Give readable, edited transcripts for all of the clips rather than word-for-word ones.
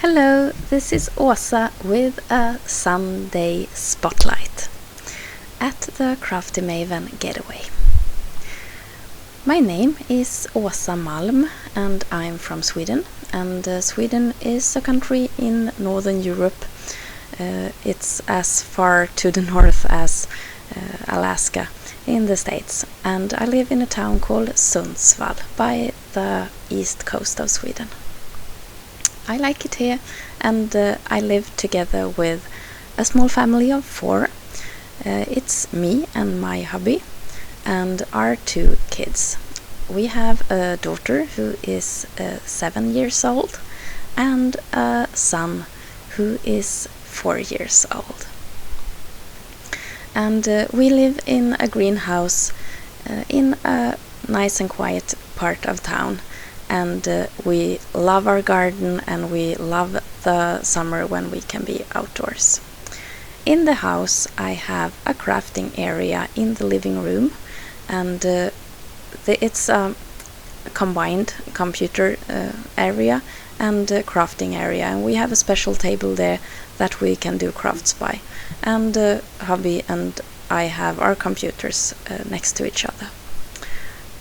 Hello, this is Åsa with a Sunday spotlight at the Crafty Maven Getaway. My name is Åsa Malm and I'm from Sweden, and Sweden is a country in Northern Europe. It's as far to the north as Alaska in the States, and I live in a town called Sundsvall by the east coast of Sweden. I like it here, and I live together with a small family of 4. It's me and my hubby and our 2 kids. We have a daughter who is 7 years old and a son who is 4 years old. And we live in a greenhouse in a nice and quiet part of town. And we love our garden, and we love the summer when we can be outdoors. In the house I have a crafting area in the living room, and it's a combined computer area and crafting area, and we have a special table there that we can do crafts by, and hubby and I have our computers next to each other.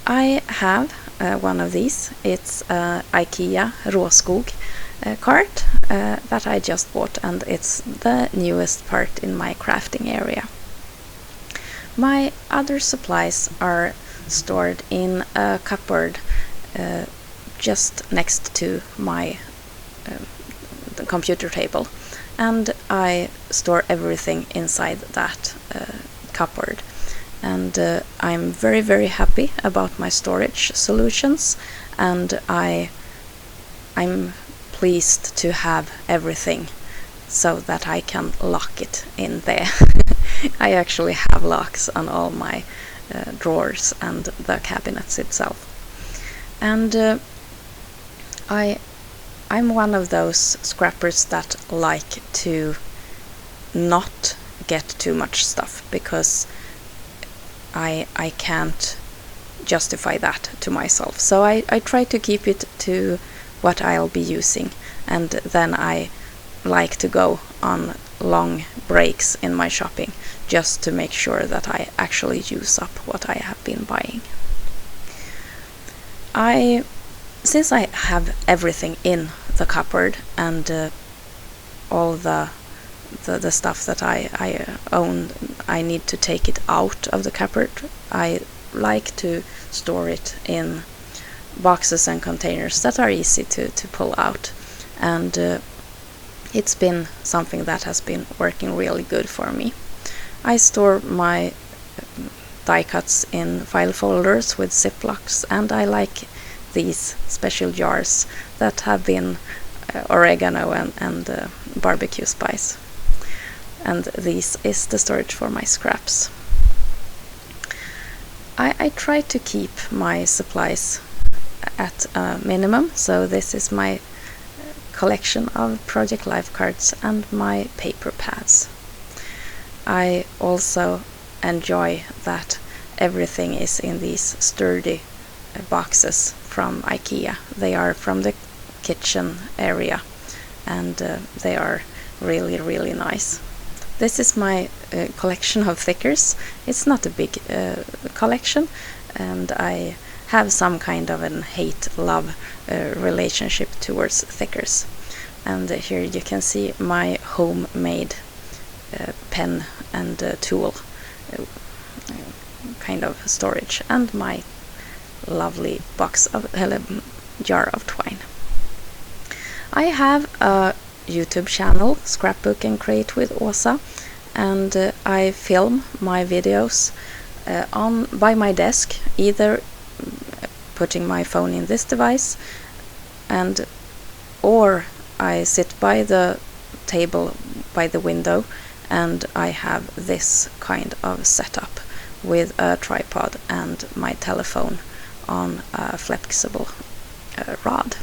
I have one of these. It's IKEA Råskog cart that I just bought, and it's the newest part in my crafting area. My other supplies are stored in a cupboard just next to my the computer table, and I store everything inside that cupboard. And I'm very, very happy about my storage solutions, and I'm pleased to have everything so that I can lock it in there. I actually have locks on all my drawers and the cabinets itself. And I'm one of those scrappers that like to not get too much stuff, because I can't justify that to myself. So I try to keep it to what I'll be using, and then I like to go on long breaks in my shopping just to make sure that I actually use up what I have been buying. Since I have everything in the cupboard, and all the stuff that I own, I need to take it out of the cupboard. I like to store it in boxes and containers that are easy to pull out, and it's been something that has been working really good for me. I store my die cuts in file folders with Ziplocs, and I like these special jars that have been oregano and barbecue spice. And this is the storage for my scraps. I try to keep my supplies at a minimum, so this is my collection of Project Life cards and my paper pads. I also enjoy that everything is in these sturdy boxes from IKEA. They are from the kitchen area, and they are really, really nice. This is my collection of thickers. It's not a big collection, and I have some kind of an hate-love relationship towards thickers. And here you can see my homemade pen and tool kind of storage, and my lovely jar of twine. I have a YouTube channel, Scrapbook and Create with Åsa, and I film my videos by my desk, either putting my phone in this device, or I sit by the table by the window, and I have this kind of setup with a tripod and my telephone on a flexible rod.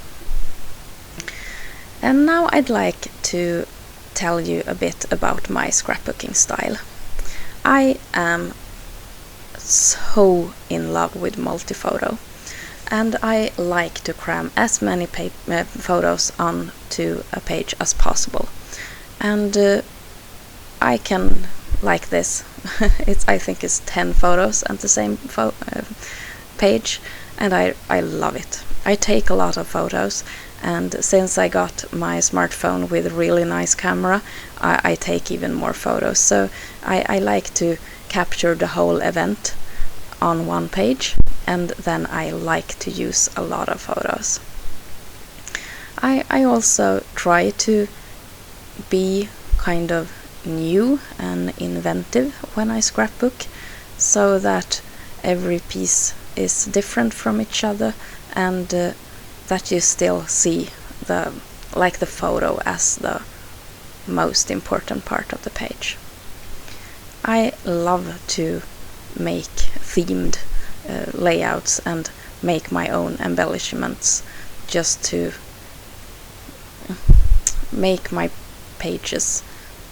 And now I'd like to tell you a bit about my scrapbooking style. I am so in love with multiphoto, and I like to cram as many photos onto a page as possible. And I can, like this, I think it's 10 photos on the same page, and I love it. I take a lot of photos, and since I got my smartphone with a really nice camera, I take even more photos. So I like to capture the whole event on one page, and then I like to use a lot of photos. I also try to be kind of new and inventive when I scrapbook, so that every piece is different from each other, and that you still see the photo as the most important part of the page. I love to make themed layouts and make my own embellishments, just to make my pages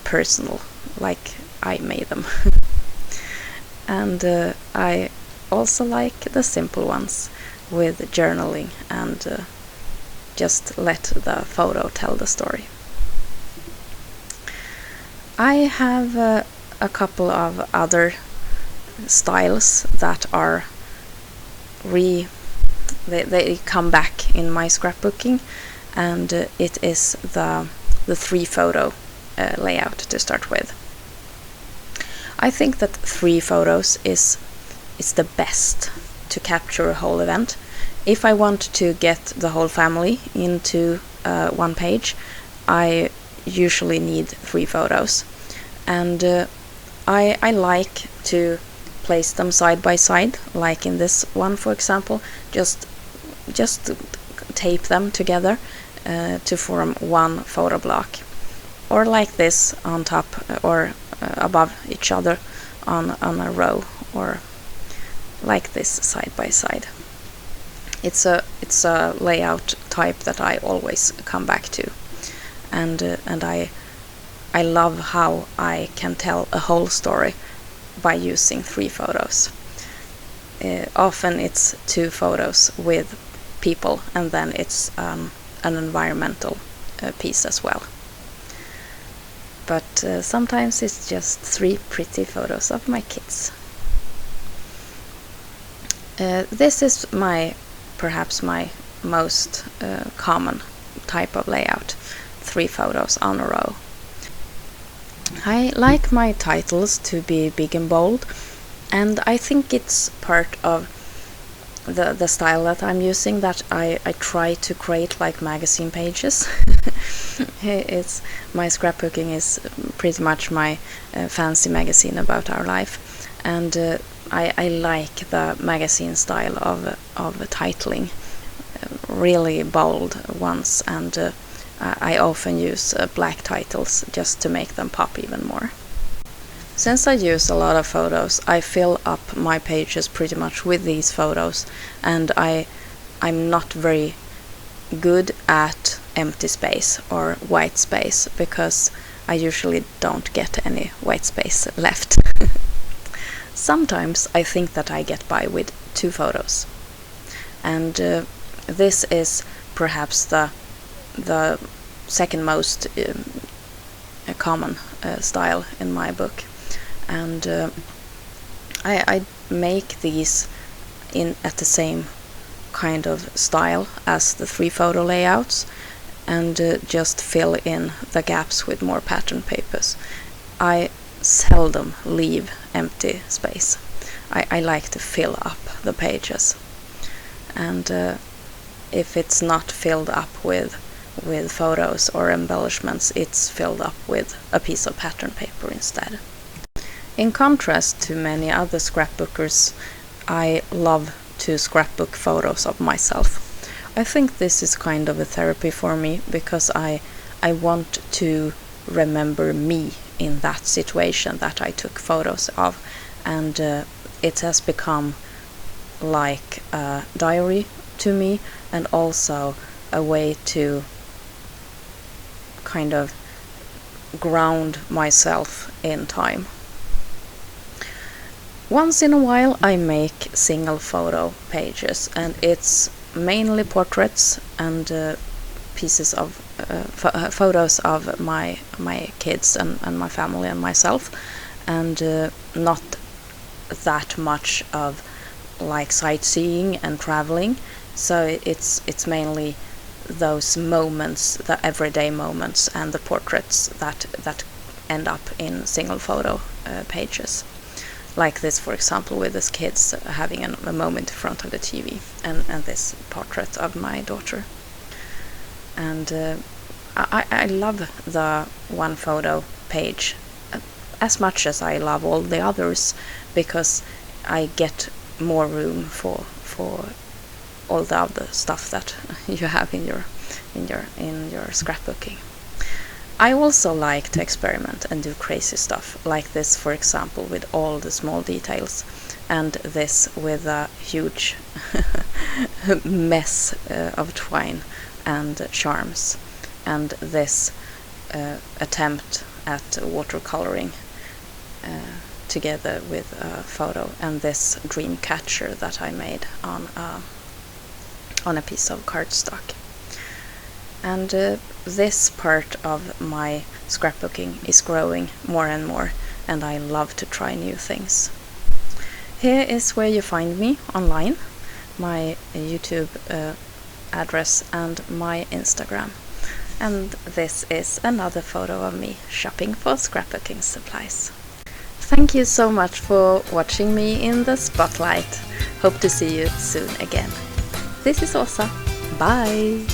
personal, like I made them. And I also like the simple ones with journaling, and just let the photo tell the story. I have a couple of other styles that are they come back in my scrapbooking, and it is the 3 photo layout to start with. I think that 3 photos is the best to capture a whole event. If I want to get the whole family into one page, I usually need 3 photos, and I like to place them side by side, like in this one, for example. Just tape them together to form one photo block, or like this on top or above each other on a row, or like this side by side. It's a layout type that I always come back to, and I love how I can tell a whole story by using 3 photos. Often it's 2 photos with people, and then it's an environmental piece as well. But sometimes it's just 3 pretty photos of my kids. This is perhaps my most common type of layout, 3 photos on a row. I like my titles to be big and bold, and I think it's part of the style that I'm using, that I try to create like magazine pages. My scrapbooking is pretty much my fancy magazine about our life, and I like the magazine style of titling, really bold ones, and I often use black titles just to make them pop even more. Since I use a lot of photos, I fill up my pages pretty much with these photos, and I'm not very good at empty space or white space, because I usually don't get any white space left. Sometimes I think that I get by with 2 photos, and this is perhaps the second most common style in my book, and I make these at the same kind of style as the 3 photo layouts, and just fill in the gaps with more pattern papers. I seldom leave empty space. I like to fill up the pages, and if it's not filled up with photos or embellishments, it's filled up with a piece of pattern paper instead. In contrast to many other scrapbookers, I love to scrapbook photos of myself. I think this is kind of a therapy for me, because I want to remember me in that situation that I took photos of, and it has become like a diary to me, and also a way to kind of ground myself in time. Once in a while I make single photo pages, and it's mainly portraits and pieces of photos of my kids and my family and myself, and not that much of like sightseeing and traveling. So it's mainly those moments, the everyday moments, and the portraits that end up in single photo pages. Like this, for example, with these kids having a moment in front of the TV, and this portrait of my daughter. And I love the one photo page as much as I love all the others, because I get more room for all the other stuff that you have in your scrapbooking. I also like to experiment and do crazy stuff, like this, for example, with all the small details, and this with a huge mess of twine and charms, and this attempt at watercoloring together with a photo, and this dream catcher that I made on a piece of cardstock. And this part of my scrapbooking is growing more and more, and I love to try new things. Here is where you find me online, my YouTube address and my Instagram. And this is another photo of me shopping for scrapbooking supplies. Thank you so much for watching me in the spotlight. Hope to see you soon again. This is Åsa. Bye!